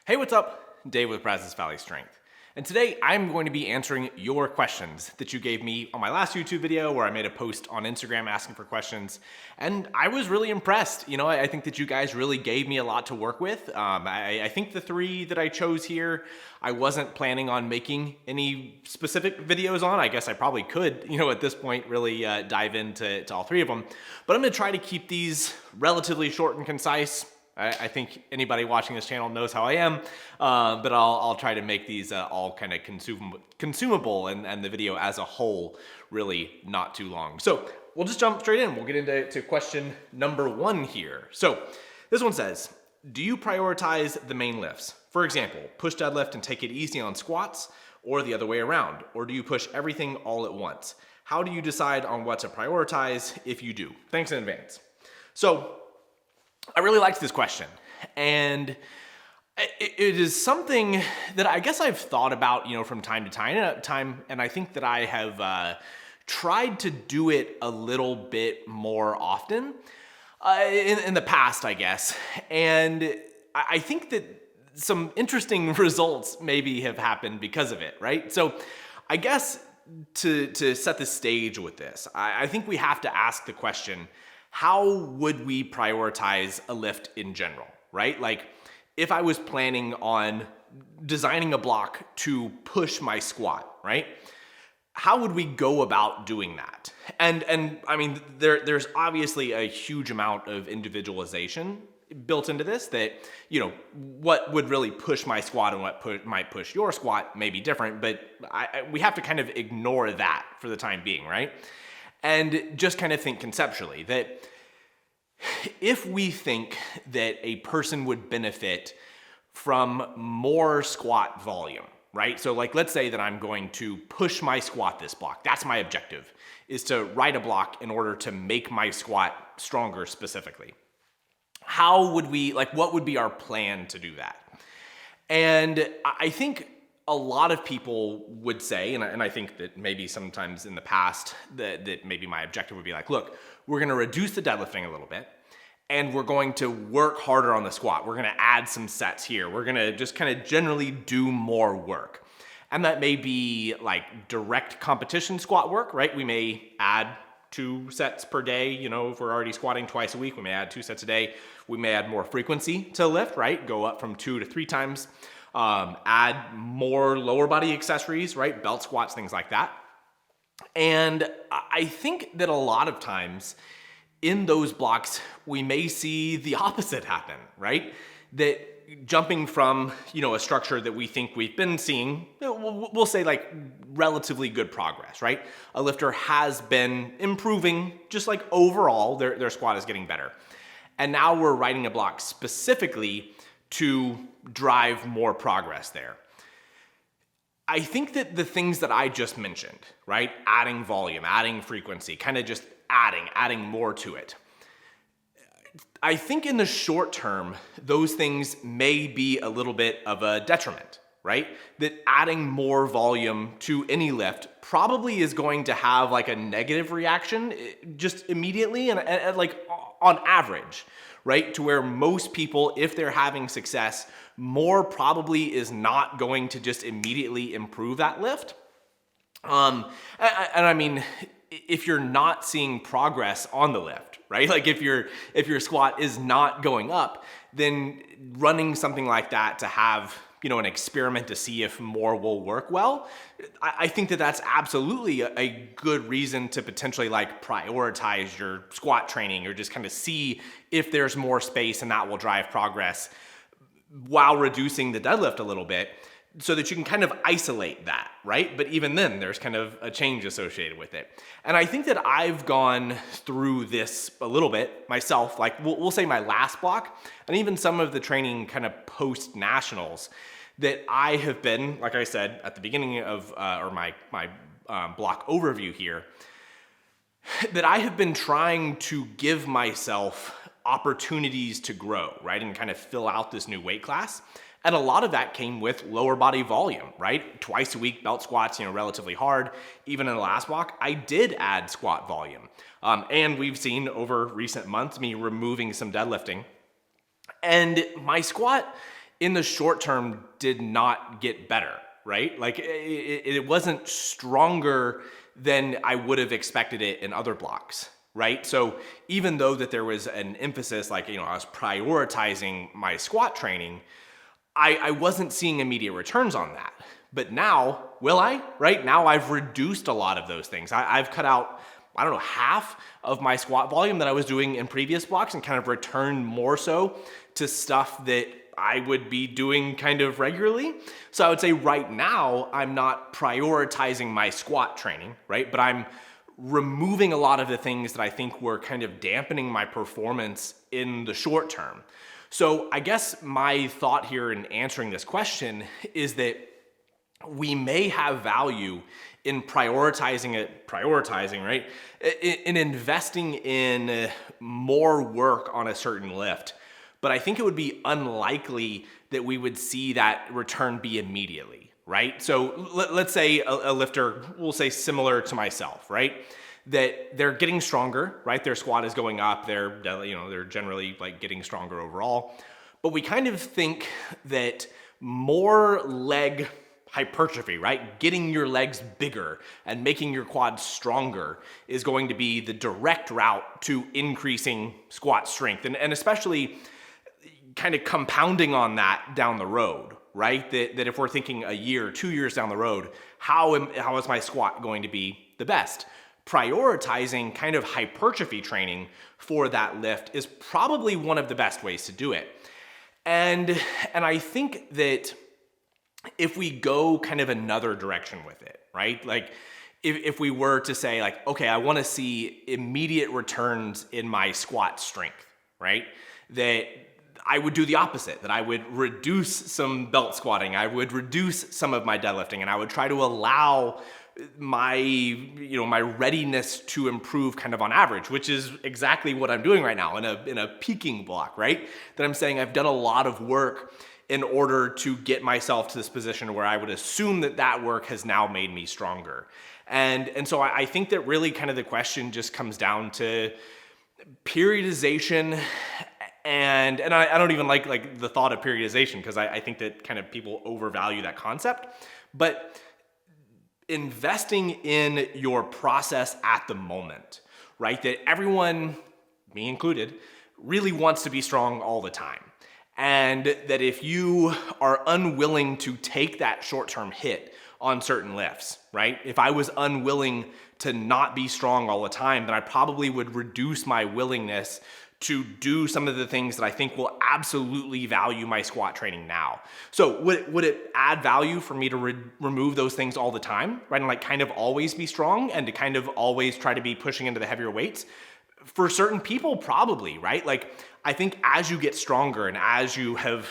Hey, what's up? Dave with Brazos Valley Strength. And today I'm going to be answering your questions that you gave me on my last YouTube video where I made a post on Instagram asking for questions. And I was really impressed. I think that you guys really gave me a lot to work with. I think the three that I chose here, I wasn't planning on making any specific videos on. I guess I probably could, at this point really dive into all three of them. But I'm going to try to keep these relatively short and concise. I think anybody watching this channel knows how I am, but I'll try to make these all kind of consumable and the video as a whole really not too long. So we'll just jump straight in. We'll get into question number one here. So this one says, do you prioritize the main lifts? For example, push deadlift and take it easy on squats, or the other way around? Or do you push everything all at once? How do you decide on what to prioritize if you do? Thanks in advance. So I really liked this question, and it is something that I guess I've thought about, from time to time, and I think that I have tried to do it a little bit more often in the past, I guess, and I think that some interesting results maybe have happened because of it, right? So I guess to set the stage with this, I think we have to ask the question, how would we prioritize a lift in general, right? Like if I was planning on designing a block to push my squat, right? How would we go about doing that? And I mean, there's obviously a huge amount of individualization built into this that, what would really push my squat and what might push your squat may be different, but we have to kind of ignore that for the time being, right? And just kind of think conceptually that if we think that a person would benefit from more squat volume, right? So like, let's say that I'm going to push my squat this block. That's my objective, is to write a block in order to make my squat stronger specifically. How would we, what would be our plan to do that? And I think a lot of people would say, and I think that maybe sometimes in the past that maybe my objective would be like, look, we're going to reduce the deadlifting a little bit, and we're going to work harder on the squat. We're going to add some sets here. We're going to just kind of generally do more work. And that may be like direct competition squat work, right? We may add 2 sets per day. If we're already squatting twice a week, we may add 2 sets a day. We may add more frequency to lift, right? Go up from 2 to 3 times. Add more lower body accessories, right? Belt squats, things like that. And I think that a lot of times in those blocks, we may see the opposite happen, right? That jumping from, a structure that we think we've been seeing, we'll say like relatively good progress, right? A lifter has been improving, just like overall their squat is getting better. And now we're writing a block specifically to drive more progress there. I think that the things that I just mentioned, right? Adding volume, adding frequency, kind of just adding more to it. I think in the short term, those things may be a little bit of a detriment, right? That adding more volume to any lift probably is going to have like a negative reaction just immediately and like on average, right? To where most people, if they're having success, more probably is not going to just immediately improve that lift. And I mean, if you're not seeing progress on the lift, right? Like if your squat is not going up, then running something like that to have, an experiment to see if more will work well, I think that that's absolutely a good reason to potentially like prioritize your squat training or just kind of see if there's more space and that will drive progress while reducing the deadlift a little bit so that you can kind of isolate that, right? But even then, there's kind of a change associated with it. And I think that I've gone through this a little bit myself, like we'll say my last block, and even some of the training kind of post-nationals that I have been, like I said, at the beginning of, or my block overview here, that I have been trying to give myself opportunities to grow, right? And kind of fill out this new weight class. And a lot of that came with lower body volume, right? Twice a week belt squats, relatively hard. Even in the last block, I did add squat volume. And we've seen over recent months me removing some deadlifting. And my squat in the short term did not get better, right? Like it wasn't stronger than I would have expected it in other blocks, right? So even though that there was an emphasis, like, I was prioritizing my squat training, I wasn't seeing immediate returns on that. But now, will I? Right now, I've reduced a lot of those things. I've cut out, I don't know, half of my squat volume that I was doing in previous blocks and kind of returned more so to stuff that I would be doing kind of regularly. So I would say right now, I'm not prioritizing my squat training, right? But I'm removing a lot of the things that I think were kind of dampening my performance in the short term. So I guess my thought here in answering this question is that we may have value in prioritizing, right? In investing in more work on a certain lift. But I think it would be unlikely that we would see that return be immediately, right? So let's say a lifter, we'll say similar to myself, right? That they're getting stronger, right? Their squat is going up. They're generally like getting stronger overall. But we kind of think that more leg hypertrophy, right? Getting your legs bigger and making your quads stronger is going to be the direct route to increasing squat strength. And especially kind of compounding on that down the road, right? That if we're thinking a year, 2 years down the road, how is my squat going to be the best? Prioritizing kind of hypertrophy training for that lift is probably one of the best ways to do it. And I think that if we go kind of another direction with it, right? Like if we were to say like, okay, I want to see immediate returns in my squat strength, right? That I would do the opposite, that I would reduce some belt squatting, I would reduce some of my deadlifting, and I would try to allow my readiness to improve kind of on average, which is exactly what I'm doing right now in a peaking block, right? That I'm saying I've done a lot of work in order to get myself to this position where I would assume that work has now made me stronger. And so I think that really kind of the question just comes down to periodization. And I don't even like the thought of periodization, because I think that kind of people overvalue that concept. But investing in your process at the moment, right? That everyone, me included, really wants to be strong all the time. And that if you are unwilling to take that short-term hit on certain lifts, right? If I was unwilling to not be strong all the time, then I probably would reduce my willingness to do some of the things that I think will absolutely value my squat training now. So would it add value for me to remove those things all the time, right? And like kind of always be strong and to kind of always try to be pushing into the heavier weights? For certain people, probably, right? Like I think as you get stronger and as you have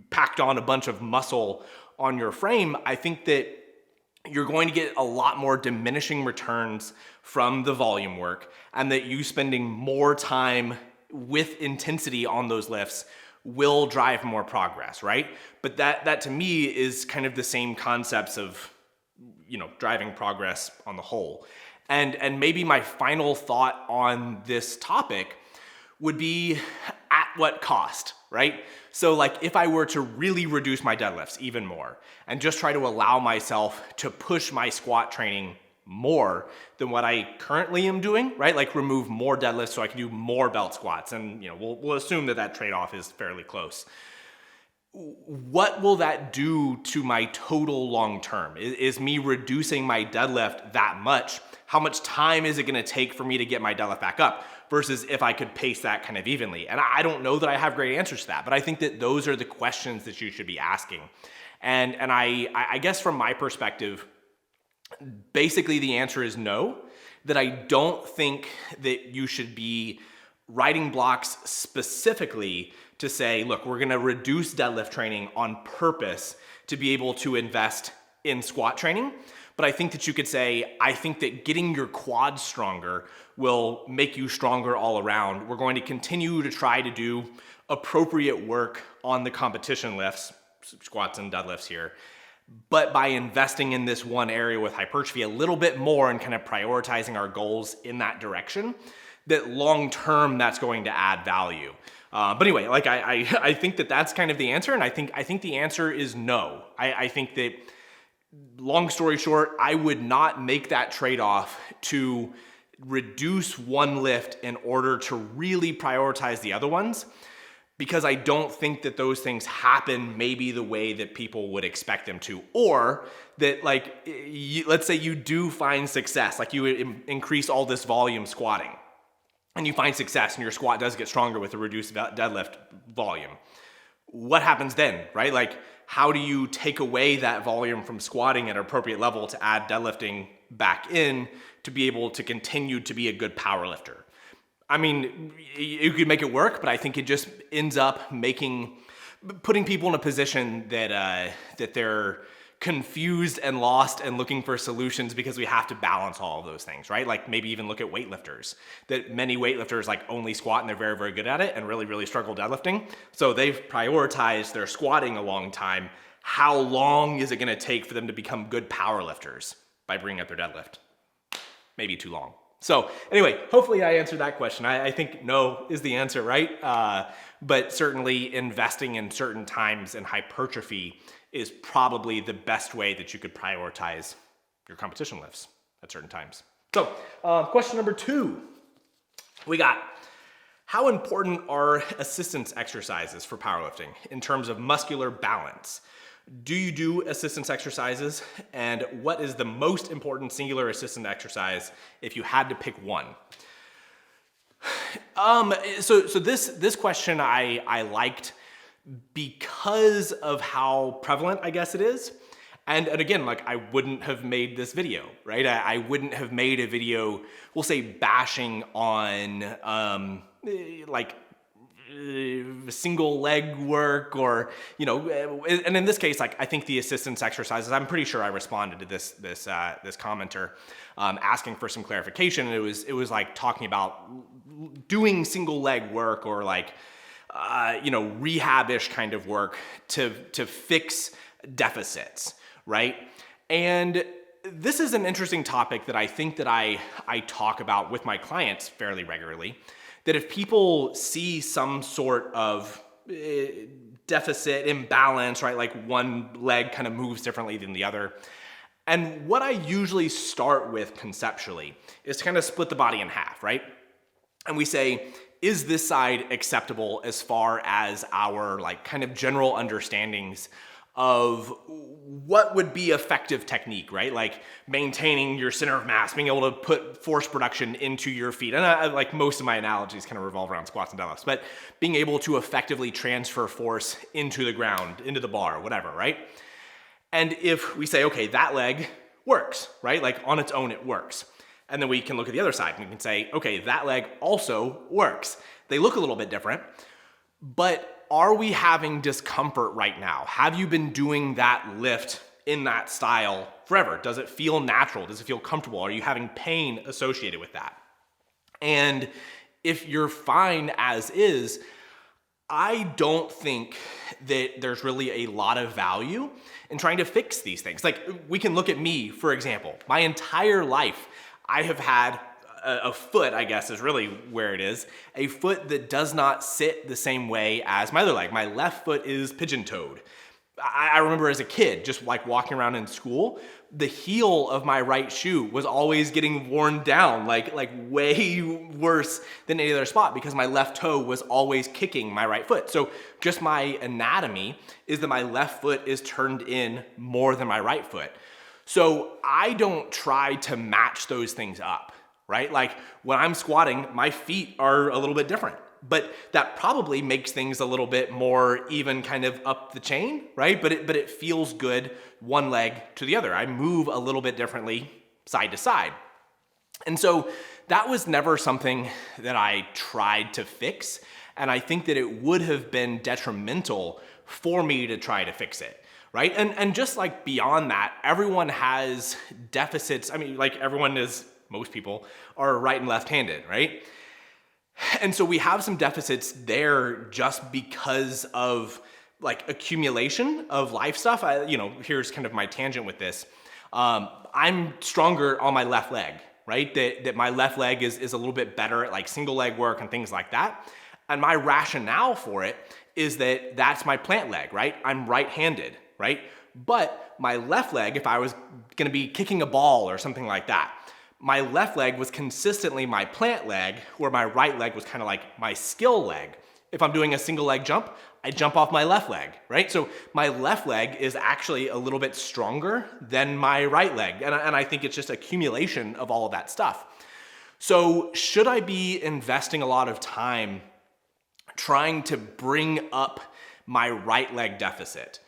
packed on a bunch of muscle on your frame, I think that you're going to get a lot more diminishing returns from the volume work, and that you spending more time with intensity on those lifts will drive more progress, right? But that to me is kind of the same concepts of, driving progress on the whole. And maybe my final thought on this topic would be at what cost, right? So like if I were to really reduce my deadlifts even more and just try to allow myself to push my squat training more than what I currently am doing, right? Like remove more deadlifts so I can do more belt squats. And we'll assume that trade-off is fairly close. What will that do to my total long term? Is me reducing my deadlift that much? How much time is it going to take for me to get my deadlift back up versus if I could pace that kind of evenly? And I don't know that I have great answers to that, but I think that those are the questions that you should be asking. And I guess from my perspective, basically the answer is no, that I don't think that you should be writing blocks specifically to say, look, we're going to reduce deadlift training on purpose to be able to invest in squat training. But I think that you could say, I think that getting your quads stronger will make you stronger all around. We're going to continue to try to do appropriate work on the competition lifts, squats and deadlifts here. But by investing in this one area with hypertrophy a little bit more and kind of prioritizing our goals in that direction, that long term that's going to add value. But anyway, like I think that that's kind of the answer, and I think the answer is no. I think that, long story short, I would not make that trade-off to reduce one lift in order to really prioritize the other ones, because I don't think that those things happen maybe the way that people would expect them to, or that, like, let's say you do find success, like you increase all this volume squatting, and you find success and your squat does get stronger with a reduced deadlift volume. What happens then, right? Like, how do you take away that volume from squatting at an appropriate level to add deadlifting back in to be able to continue to be a good power lifter? I mean, you could make it work, but I think it just ends up putting people in a position that they're confused and lost and looking for solutions, because we have to balance all of those things, right? Like, maybe even look at weightlifters, that many weightlifters like only squat and they're very, very good at it and really, really struggle deadlifting. So they've prioritized their squatting a long time. How long is it going to take for them to become good power lifters by bringing up their deadlift? Maybe too long. So anyway, hopefully I answered that question. I think no is the answer, right? But certainly investing in certain times in hypertrophy is probably the best way that you could prioritize your competition lifts at certain times. So question number 2, we got, how important are assistance exercises for powerlifting in terms of muscular balance? Do you do assistance exercises? And what is the most important singular assistant exercise if you had to pick one? So this question I liked because of how prevalent, I guess, it is. And again, like, I wouldn't have made this video, right? I wouldn't have made a video, we'll say, bashing on single leg work, or, you know, and in this case, like, I think the assistance exercises, I'm pretty sure I responded to this commenter asking for some clarification. And it was like talking about doing single leg work, or like, rehab-ish kind of work to fix deficits, right? And this is an interesting topic that I think that I talk about with my clients fairly regularly, that if people see some sort of deficit, imbalance, right? Like, one leg kind of moves differently than the other. And what I usually start with conceptually is to kind of split the body in half, right? And we say, is this side acceptable as far as our, like, kind of general understandings of what would be effective technique, right? Like, maintaining your center of mass, being able to put force production into your feet. And like, most of my analogies kind of revolve around squats and deadlifts, but being able to effectively transfer force into the ground, into the bar, whatever, right? And if we say, okay, that leg works, right? Like, on its own, it works. And then we can look at the other side and we can say, okay, that leg also works. They look a little bit different, but are we having discomfort right now? Have you been doing that lift in that style forever? Does it feel natural? Does it feel comfortable? Are you having pain associated with that? And if you're fine as is, I don't think that there's really a lot of value in trying to fix these things. Like, we can look at me, for example. My entire life, I have had a foot, I guess is really where it is, a foot that does not sit the same way as my other leg. My left foot is pigeon-toed. I remember as a kid, just like walking around in school, the heel of my right shoe was always getting worn down, like way worse than any other spot, because my left toe was always kicking my right foot. So just my anatomy is that my left foot is turned in more than my right foot. So I don't try to match those things up, right? Like, when I'm squatting, my feet are a little bit different, but that probably makes things a little bit more even kind of up the chain, right? But it feels good one leg to the other. I move a little bit differently side to side. And so that was never something that I tried to fix. And I think that it would have been detrimental for me to try to fix it. Right? And just like beyond that, everyone has deficits. I mean, like, everyone is, most people are right and left-handed, right? And so we have some deficits there just because of, like, accumulation of life stuff. Here's kind of my tangent with this. I'm stronger on my left leg, right? That my left leg is a little bit better at, like, single leg work and things like that. And my rationale for it is that that's my plant leg, right? I'm right-handed, right? But my left leg, if I was gonna be kicking a ball or something like that, my left leg was consistently my plant leg, where my right leg was kind of like my skill leg. If I'm doing a single leg jump, I jump off my left leg, right? So my left leg is actually a little bit stronger than my right leg. And I think it's just accumulation of all of that stuff. So should I be investing a lot of time trying to bring up my right leg deficit?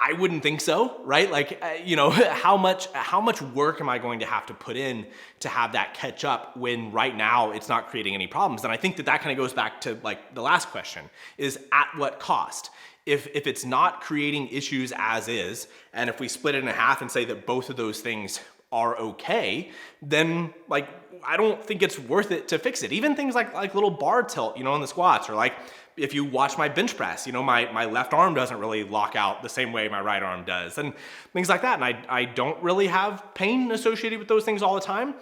I wouldn't think so, right? Like, how much work am I going to have to put in to have that catch up when right now it's not creating any problems? And I think that kind of goes back to like the last question, is at what cost? If it's not creating issues as is, and if we split it in half and say that both of those things are okay, then like, I don't think it's worth it to fix it. Even things like little bar tilt, in the squats, or like if you watch my bench press, my left arm doesn't really lock out the same way my right arm does, and things like that. And I don't really have pain associated with those things all the time.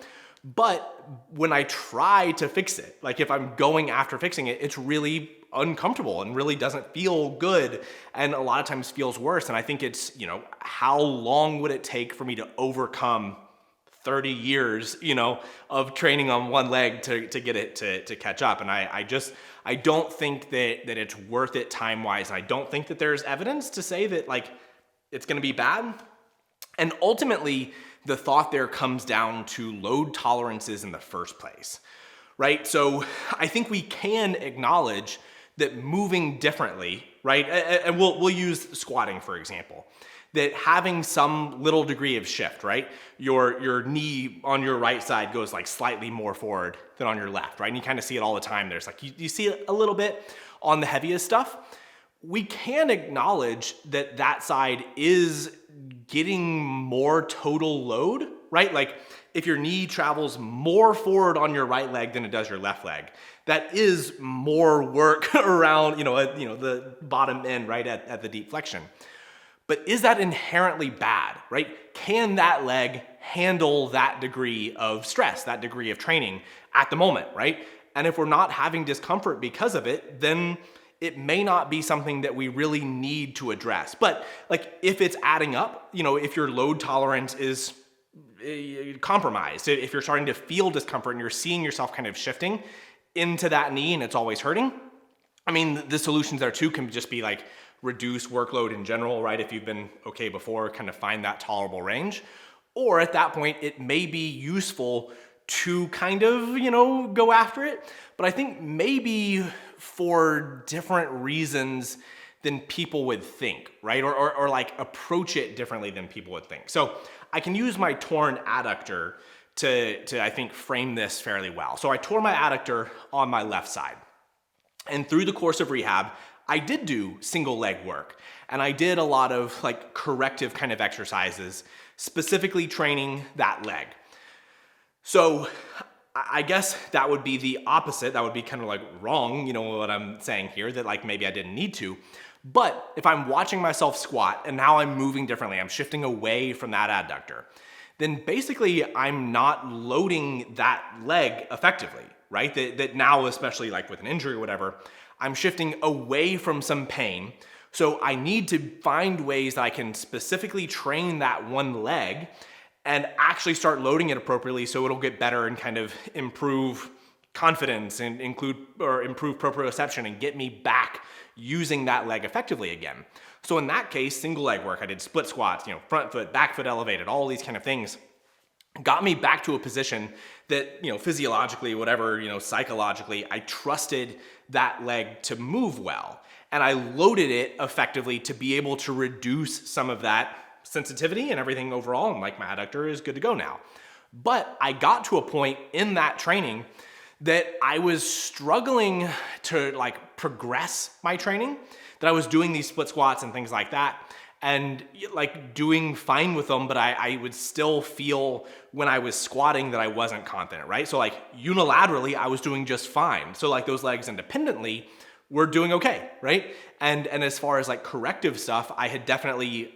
But when I try to fix it, like if I'm going after fixing it, it's really uncomfortable and really doesn't feel good, and a lot of times feels worse. And I think it's, how long would it take for me to overcome 30 years, of training on one leg to get it to catch up? And I don't think that it's worth it time-wise. And I don't think that there's evidence to say that like it's gonna be bad. And ultimately, the thought there comes down to load tolerances in the first place, right? So I think we can acknowledge that moving differently, right? And we'll use squatting, for example, that having some little degree of shift, right? Your knee on your right side goes like slightly more forward than on your left, right? And you kind of see it all the time. There's like, you see it a little bit on the heaviest stuff. We can acknowledge that side is getting more total load, right? Like if your knee travels more forward on your right leg than it does your left leg, that is more work around, the bottom end, right at the deep flexion. But is that inherently bad, right? Can that leg handle that degree of stress, that degree of training at the moment, right? And if we're not having discomfort because of it, then it may not be something that we really need to address. But like if it's adding up, if your load tolerance is compromised, if you're starting to feel discomfort and you're seeing yourself kind of shifting into that knee and it's always hurting, I mean, the solutions there too can just be like reduce workload in general, right? If you've been okay before, kind of find that tolerable range. Or at that point, it may be useful to kind of, go after it. But I think maybe for different reasons than people would think, right? Or like approach it differently than people would think. So I can use my torn adductor to I think frame this fairly well. So I tore my adductor on my left side. And through the course of rehab, I did do single leg work, and I did a lot of like corrective kind of exercises, specifically training that leg. So I guess that would be the opposite. That would be kind of like wrong, what I'm saying here, that like maybe I didn't need to. But if I'm watching myself squat and now I'm moving differently, I'm shifting away from that adductor, then basically I'm not loading that leg effectively, right? That now, especially like with an injury or whatever, I'm shifting away from some pain. So I need to find ways that I can specifically train that one leg and actually start loading it appropriately so it'll get better and kind of improve confidence and improve proprioception and get me back using that leg effectively again. So in that case, single leg work, I did split squats, front foot, back foot elevated, all these kind of things got me back to a position that, physiologically, whatever, psychologically, I trusted that leg to move well. And I loaded it effectively to be able to reduce some of that sensitivity and everything overall. And like my adductor is good to go now. But I got to a point in that training that I was struggling to like progress my training, that I was doing these split squats and things like that, and like doing fine with them, but I would still feel when I was squatting that I wasn't confident, right? So like unilaterally, I was doing just fine. So like those legs independently were doing okay, right? And as far as like corrective stuff, I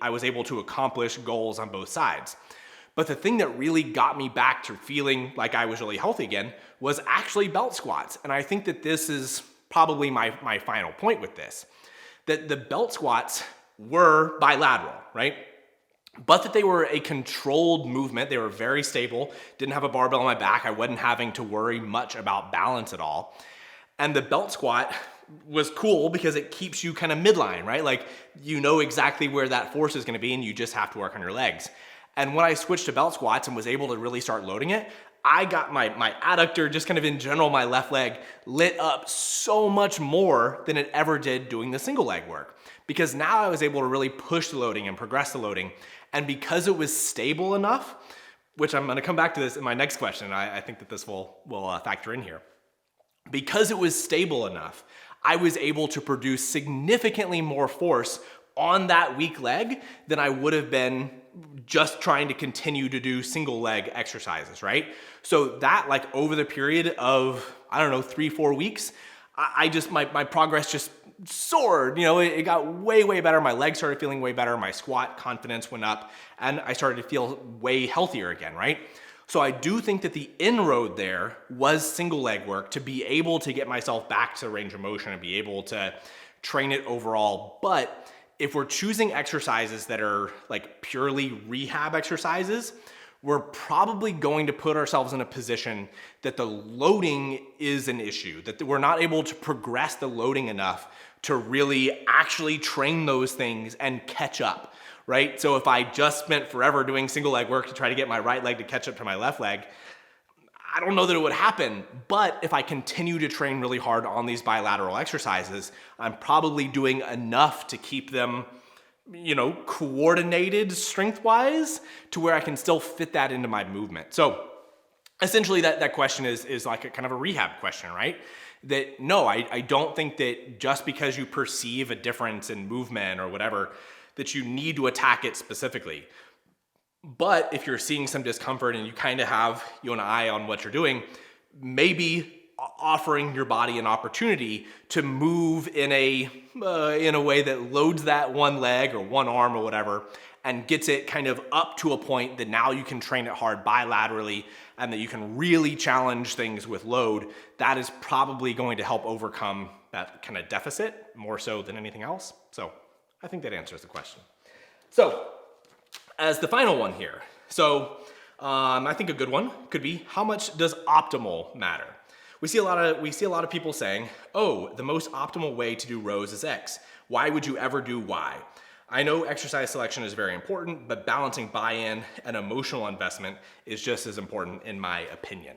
was able to accomplish goals on both sides. But the thing that really got me back to feeling like I was really healthy again was actually belt squats. And I think that this is probably my final point with this, that the belt squats were bilateral, right? But that they were a controlled movement. They were very stable, didn't have a barbell on my back. I wasn't having to worry much about balance at all. And the belt squat was cool because it keeps you kind of midline, right? Like you know exactly where that force is going to be and you just have to work on your legs. And when I switched to belt squats and was able to really start loading it, I got my adductor, just kind of in general, my left leg lit up so much more than it ever did doing the single leg work. Because now I was able to really push the loading and progress the loading. And because it was stable enough, which I'm going to come back to this in my next question, I think that this will factor in here. Because it was stable enough, I was able to produce significantly more force on that weak leg than I would have been just trying to continue to do single leg exercises, right? So that, like, over the period of, 3-4 weeks, my progress just soared. It got way better. My legs started feeling way better. My squat confidence went up and I started to feel way healthier again, right? So I do think that the inroad there was single leg work to be able to get myself back to range of motion and be able to train it overall. But if we're choosing exercises that are like purely rehab exercises, we're probably going to put ourselves in a position that the loading is an issue, that we're not able to progress the loading enough to really actually train those things and catch up, right? So if I just spent forever doing single leg work to try to get my right leg to catch up to my left leg, I don't know that it would happen. But if I continue to train really hard on these bilateral exercises, I'm probably doing enough to keep them, coordinated strength-wise to where I can still fit that into my movement. So essentially that question is like a kind of a rehab question, right? That no, I don't think that just because you perceive a difference in movement or whatever, that you need to attack it specifically. But if you're seeing some discomfort and you kind of have an eye on what you're doing, maybe offering your body an opportunity to move in a way that loads that one leg or one arm or whatever and gets it kind of up to a point that now you can train it hard bilaterally and that you can really challenge things with load, that is probably going to help overcome that kind of deficit more so than anything else. So I think that answers the question. So as the final one here, I think a good one could be, how much does optimal matter? We see a lot of people saying, oh, the most optimal way to do rows is X. Why would you ever do Y? I know exercise selection is very important, but balancing buy-in and emotional investment is just as important in my opinion.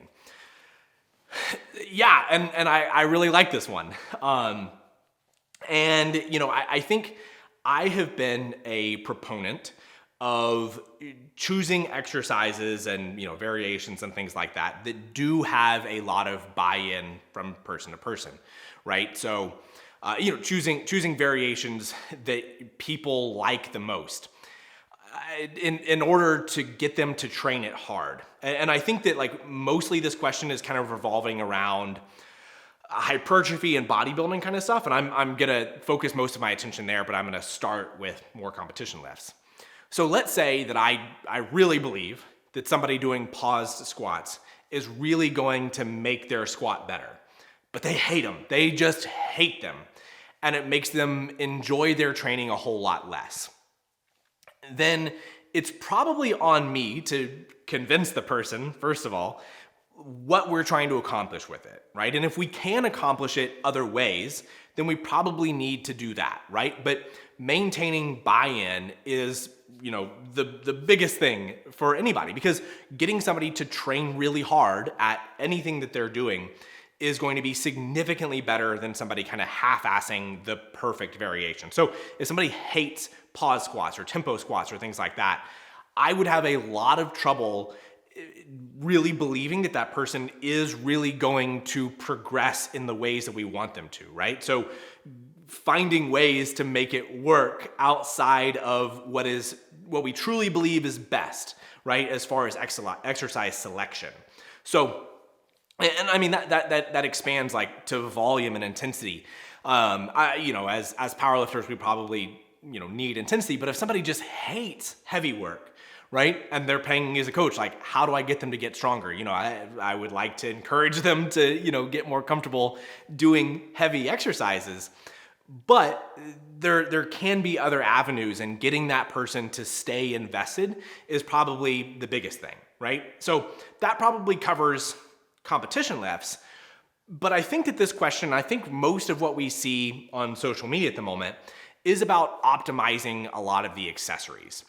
Yeah, and I really like this one. I think I have been a proponent of choosing exercises and variations and things like that do have a lot of buy-in from person to person, right? So choosing variations that people like the most in order to get them to train it hard. And I think that like mostly this question is kind of revolving around hypertrophy and bodybuilding kind of stuff, and I'm gonna focus most of my attention there, but I'm gonna start with more competition lifts. So let's say that I really believe that somebody doing paused squats is really going to make their squat better, but they hate them. They just hate them. And it makes them enjoy their training a whole lot less. Then it's probably on me to convince the person, first of all, what we're trying to accomplish with it, right? And if we can accomplish it other ways, then we probably need to do that, right? But maintaining buy-in is, the biggest thing for anybody, because getting somebody to train really hard at anything that they're doing is going to be significantly better than somebody kind of half-assing the perfect variation. So if somebody hates pause squats or tempo squats or things like that, I would have a lot of trouble really believing that that person is really going to progress in the ways that we want them to, right? So finding ways to make it work outside of what we truly believe is best, right? As far as exercise selection. So, and I mean, that expands like to volume and intensity. As powerlifters, we probably, need intensity, but if somebody just hates heavy work, right? And they're paying me as a coach, like, how do I get them to get stronger? I would like to encourage them to, get more comfortable doing heavy exercises. But there can be other avenues, and getting that person to stay invested is probably the biggest thing, right? So that probably covers competition lifts. But I think that this question, I think most of what we see on social media at the moment is about optimizing a lot of the accessories.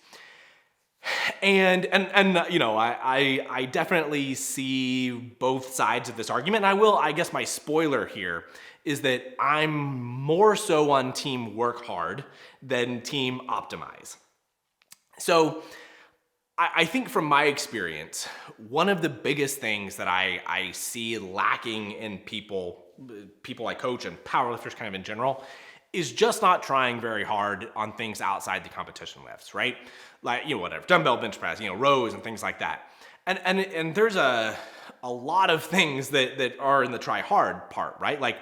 And I definitely see both sides of this argument. And I guess my spoiler here is that I'm more so on team work hard than team optimize. So I think from my experience, one of the biggest things that I see lacking in people I coach and powerlifters kind of in general is just not trying very hard on things outside the competition lifts, right? Like, whatever, dumbbell bench press, rows and things like that. And there's a lot of things that are in the try hard part, right? Like,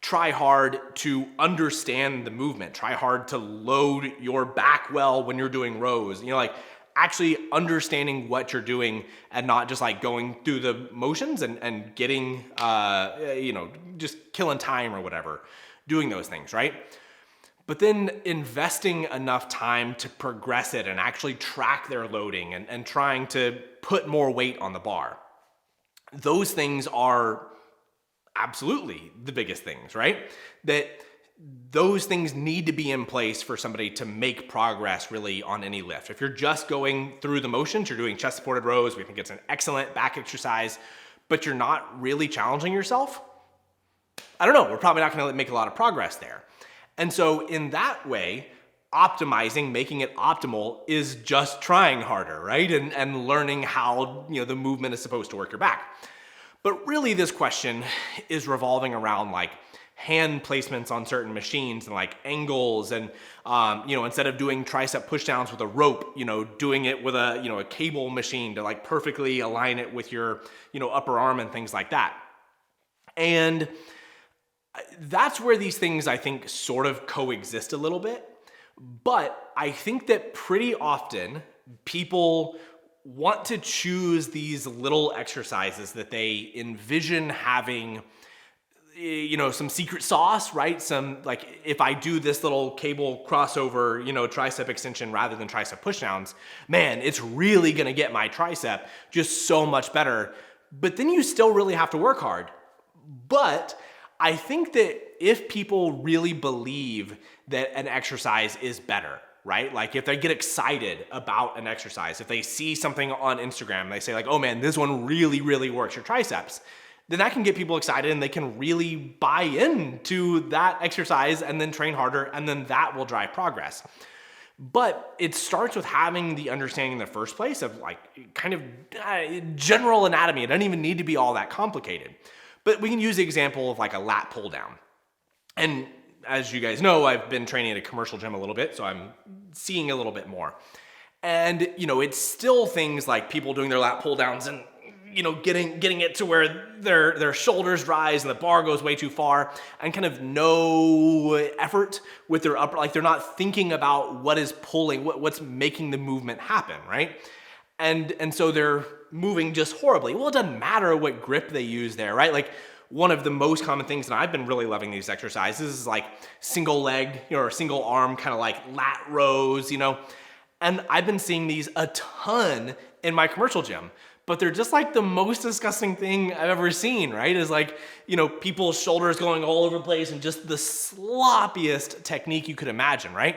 try hard to understand the movement, try hard to load your back well when you're doing rows, actually understanding what you're doing and not just like going through the motions and getting, just killing time or whatever, doing those things, right? But then investing enough time to progress it and actually track their loading and trying to put more weight on the bar. Those things are absolutely the biggest things, right? That those things need to be in place for somebody to make progress really on any lift. If you're just going through the motions, you're doing chest supported rows, we think it's an excellent back exercise, but you're not really challenging yourself, I don't know, we're probably not going to make a lot of progress there. And so in that way, optimizing, making it optimal is just trying harder, right? And learning how, the movement is supposed to work your back. But really this question is revolving around like hand placements on certain machines and like angles and, instead of doing tricep pushdowns with a rope, doing it with a cable machine to like perfectly align it with your, upper arm and things like that. And that's where these things, I think, sort of coexist a little bit. But I think that pretty often people want to choose these little exercises that they envision having, some secret sauce, right? Some, like, if I do this little cable crossover, tricep extension rather than tricep pushdowns, man, it's really going to get my tricep just so much better. But then you still really have to work hard. But I think that if people really believe that an exercise is better, right? Like if they get excited about an exercise, if they see something on Instagram, and they say like, oh man, this one really, really works your triceps, then that can get people excited and they can really buy into that exercise and then train harder, and then that will drive progress. But it starts with having the understanding in the first place of like kind of general anatomy. It doesn't even need to be all that complicated. But we can use the example of like a lat pull down. And as you guys know, I've been training at a commercial gym a little bit, so I'm seeing a little bit more. And, it's still things like people doing their lat pull downs and, getting it to where their shoulders rise and the bar goes way too far, and kind of no effort with their upper, like they're not thinking about what is pulling, what's making the movement happen, right? And so they're moving just horribly. Well, it doesn't matter what grip they use there, right? Like one of the most common things, and I've been really loving these exercises, is like single leg, or single arm kind of like lat rows, and I've been seeing these a ton in my commercial gym, but they're just like the most disgusting thing I've ever seen, right? Is like, people's shoulders going all over the place and just the sloppiest technique you could imagine, right?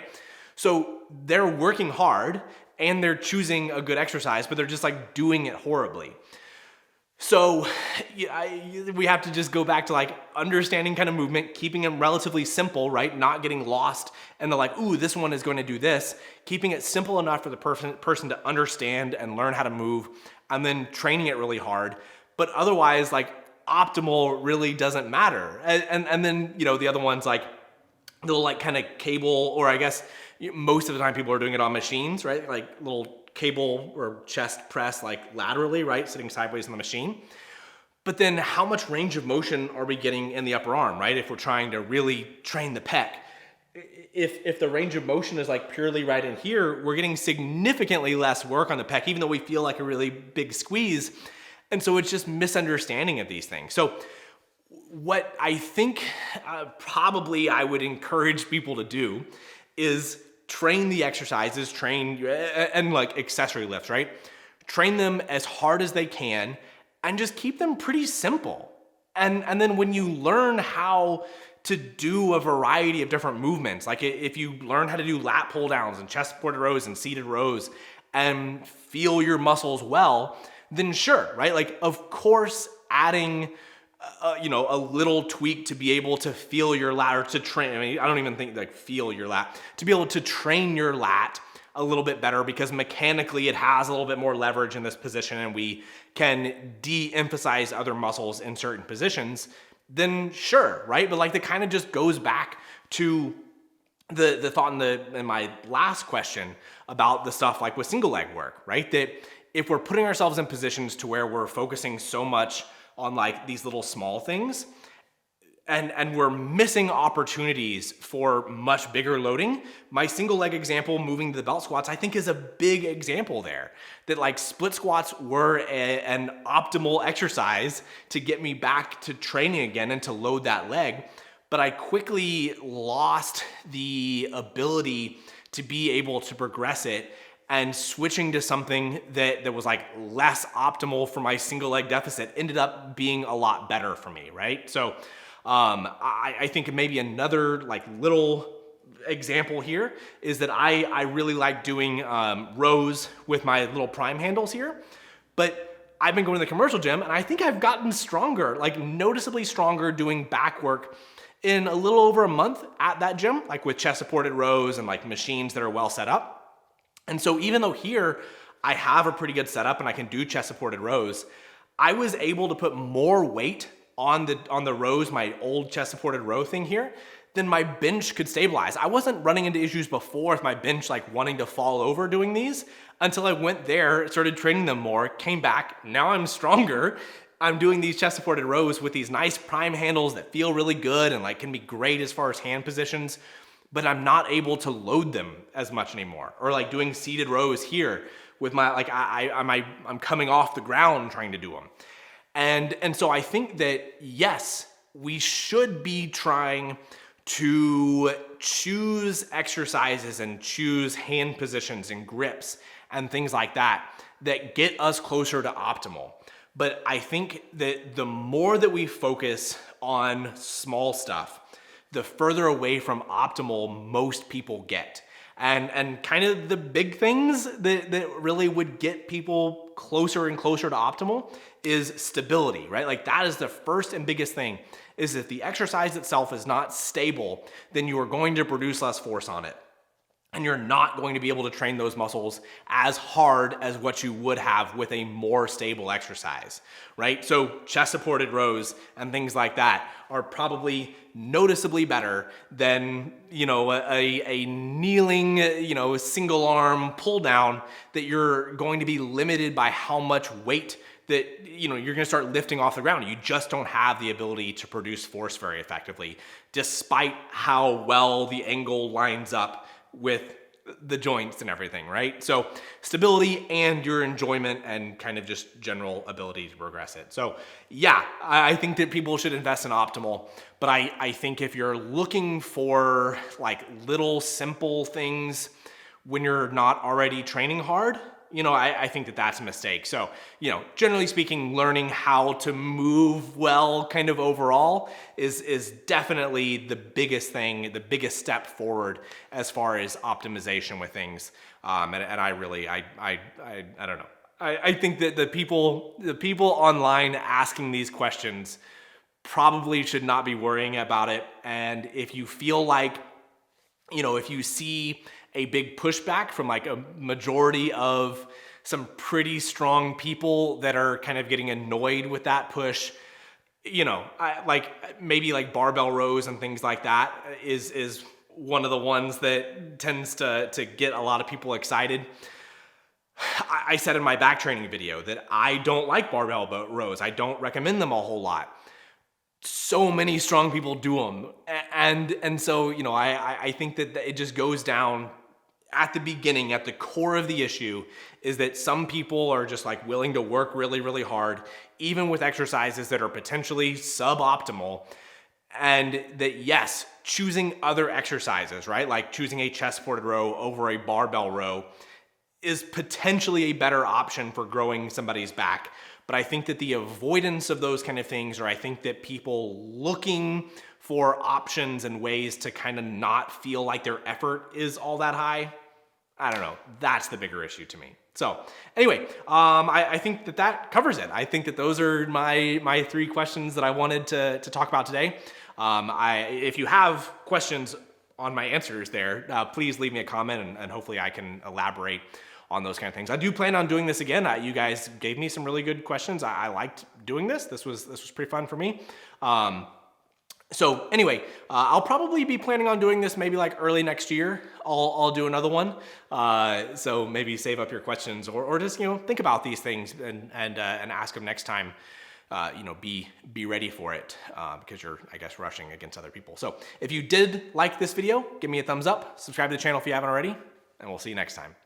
So they're working hard and they're choosing a good exercise, but they're just like doing it horribly. So we have to just go back to like understanding kind of movement, keeping it relatively simple, right? Not getting lost and they're like, ooh, this one is going to do this. Keeping it simple enough for the person to understand and learn how to move, and then training it really hard. But otherwise, like optimal really doesn't matter. And then, the other ones like little like kind of cable, or I guess most of the time people are doing it on machines, right? Like little cable or chest press like laterally, right? Sitting sideways in the machine. But then how much range of motion are we getting in the upper arm, right? If we're trying to really train the pec, if the range of motion is like purely right in here, we're getting significantly less work on the pec, even though we feel like a really big squeeze. And so it's just misunderstanding of these things. So what I think probably I would encourage people to do is train the exercises, and like accessory lifts, right? Train them as hard as they can and just keep them pretty simple. And then when you learn how to do a variety of different movements, like if you learn how to do lat pull downs and chest supported rows and seated rows and feel your muscles well, then sure, right? Like of course adding a little tweak to be able to feel your lat or to train. I mean, I don't even think like feel your lat, to be able to train your lat a little bit better because mechanically it has a little bit more leverage in this position and we can de-emphasize other muscles in certain positions, then sure, right? But like that kind of just goes back to the thought in my last question about the stuff like with single leg work, right? That if we're putting ourselves in positions to where we're focusing so much on like these little small things and we're missing opportunities for much bigger loading. My single leg example, moving to the belt squats, I think is a big example there. That like split squats were an optimal exercise to get me back to training again and to load that leg. But I quickly lost the ability to be able to progress it, and switching to something that was like less optimal for my single leg deficit ended up being a lot better for me, right? So I think maybe another like little example here is that I really like doing rows with my little prime handles here, but I've been going to the commercial gym and I think I've gotten stronger, like noticeably stronger doing back work in a little over a month at that gym, like with chest supported rows and like machines that are well set up. And so even though here I have a pretty good setup and I can do chest supported rows, I was able to put more weight on the rows, my old chest supported row thing here, than my bench could stabilize. I wasn't running into issues before with my bench like wanting to fall over doing these until I went there, started training them more, came back, now I'm stronger. I'm doing these chest supported rows with these nice prime handles that feel really good and like can be great as far as hand positions, but I'm not able to load them as much anymore. Or like doing seated rows here with my, like I'm coming off the ground trying to do them. And so I think that yes, we should be trying to choose exercises and choose hand positions and grips and things like that that get us closer to optimal. But I think that the more that we focus on small stuff, the further away from optimal most people get. And kind of the big things that really would get people closer and closer to optimal is stability, right? Like that is the first and biggest thing, is if the exercise itself is not stable, then you are going to produce less force on it. And you're not going to be able to train those muscles as hard as what you would have with a more stable exercise, right? So chest supported rows and things like that are probably noticeably better than, a kneeling, single arm pull down that you're going to be limited by how much weight that, you're going to start lifting off the ground. You just don't have the ability to produce force very effectively, despite how well the angle lines up with the joints and everything, right? So stability and your enjoyment and kind of just general ability to progress it. So yeah, I think that people should invest in optimal, but I think if you're looking for like little simple things when you're not already training hard, I think that that's a mistake. So, generally speaking, learning how to move well kind of overall is definitely the biggest thing, the biggest step forward as far as optimization with things. And I really, I don't know. I think that the people online asking these questions probably should not be worrying about it. And if you feel like, if you see a big pushback from like a majority of some pretty strong people that are kind of getting annoyed with that push, maybe like barbell rows and things like that is one of the ones that tends to get a lot of people excited. I said in my back training video that I don't like barbell rows. I don't recommend them a whole lot. so many strong people do them. And so, you know, I think that it just goes down at the beginning, at the core of the issue, is that some people are just like willing to work really, really hard, even with exercises that are potentially suboptimal. And that, yes, choosing other exercises, right? Like choosing a chest supported row over a barbell row is potentially a better option for growing somebody's back. But I think that the avoidance of those kind of things, or I think that people looking for options and ways to kind of not feel like their effort is all that high, I don't know. That's the bigger issue to me. So anyway, I think that that covers it. I think that those are my 3 questions that I wanted to talk about today. If you have questions on my answers there, please leave me a comment, and hopefully I can elaborate on those kind of things. I do plan on doing this again. You guys gave me some really good questions. I liked doing this. This was pretty fun for me. So anyway, I'll probably be planning on doing this maybe like early next year. I'll do another one. So maybe save up your questions, or just, you know, think about these things and ask them next time. You know, be ready for it, because you're, I guess, rushing against other people. So if you did like this video, give me a thumbs up, subscribe to the channel if you haven't already, and we'll see you next time.